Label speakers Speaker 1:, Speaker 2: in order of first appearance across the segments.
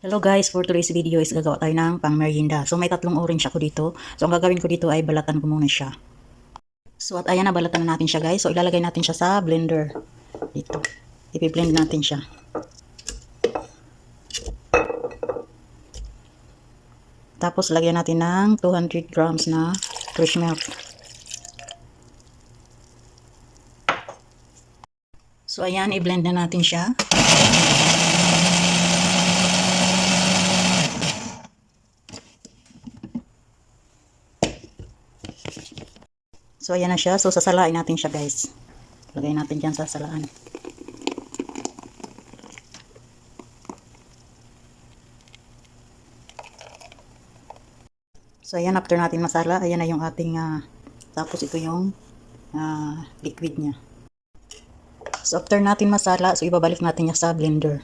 Speaker 1: Hello guys, for today's video is gagawa tayo ng pang merienda. So may tatlong orange ako dito. So ang gagawin ko dito ay balatan ko muna siya. So at ayan na, balatan na natin siya guys. So ilalagay natin siya sa blender. Dito. Ipi-blend natin siya. Tapos lagyan natin ng 200 grams na fresh milk. So ayan, i-blend na natin siya. So ayan na siya. So sasalain natin siya guys. Lagay natin dyan sa salaan. So ayan, after natin masala, ayan na yung ating tapos ito yung liquid niya. So after natin masala, so ibabalik natin niya sa blender.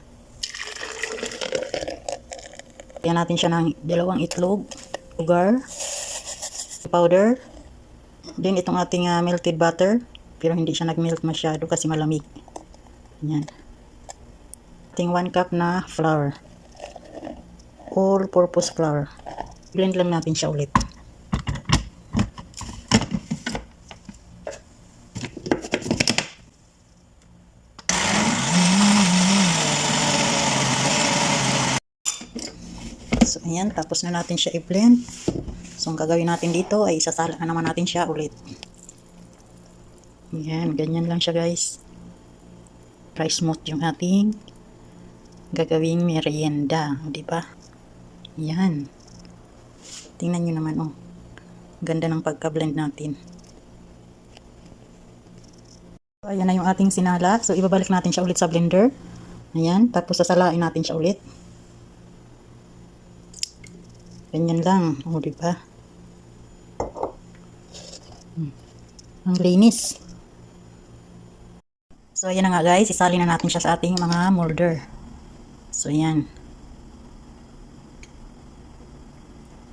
Speaker 1: Ayan natin siya ng 2 itlog, sugar, powder, then itong ating melted butter, pero hindi siya nag-melt masyado kasi malamig. Ayan. Ating 1 cup na flour, all-purpose flour. Blend lang natin siya ulit. So ayan, tapos na natin siya i-blend. So ang gagawin natin dito ay isasala na naman natin siya ulit. Ayan, ganyan lang siya guys. Try smooth yung ating gagawing merienda, di ba? Ayan. Tingnan nyo naman, oh. Ganda ng pagka-blend natin. So, ayan na yung ating sinala. So, ibabalik natin siya ulit sa blender. Ayan. Tapos, sasalain natin siya ulit. Ganyan lang. O, diba? Ang linis. So, ayan na nga guys. Isali na natin siya sa ating mga molder. So, ayan.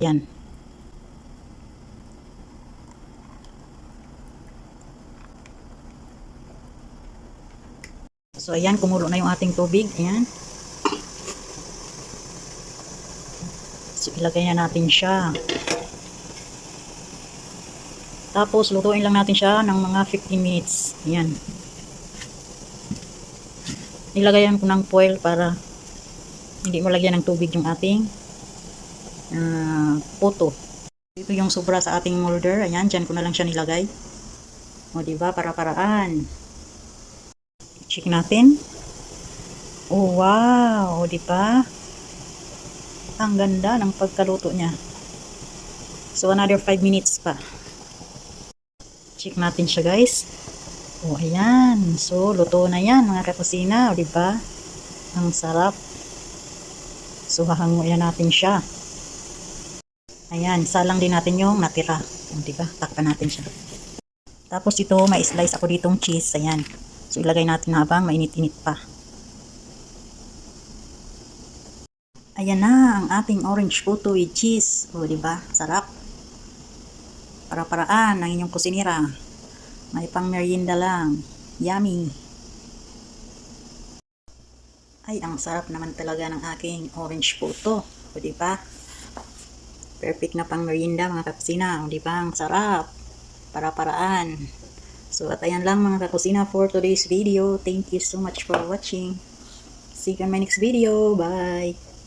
Speaker 1: Ayan. So, ayan, kumulo na yung ating tubig. Ayan. So, ilagay na natin siya. Tapos, lutuin lang natin siya ng mga 15 minutes. Ayan. Nilagayan ko ng foil para hindi malagyan ng tubig yung ating puto. Ito yung sobra sa ating molder. Ayan, dyan ko na lang siya nilagay. O, diba? Para-paraan. Check natin. Oh, wow! O, diba? Ang ganda ng pagkaluto niya. So, another 5 minutes pa. Check natin siya, guys. Oh, ayan. So, luto na yan, mga kakusina. O, diba? Ang sarap. So, hahanguin natin siya. Ayan, salang din natin yung natira. O, diba? Takpan natin siya. Tapos, ito, may slice ako ditong cheese. Ayan. So, ilagay natin habang mainit-init pa. Ayan na, ang ating orange puto with cheese. O, diba? Sarap. Para-paraan ng inyong kusinira. May pang merienda lang. Yummy. Ay, ang sarap naman talaga ng aking orange puto. O, diba? Perfect na pang merienda, mga kakusina. O, diba? Ang sarap. Para-paraan. So, at ayan lang mga kakusina for today's video. Thank you so much for watching. See you on my next video. Bye!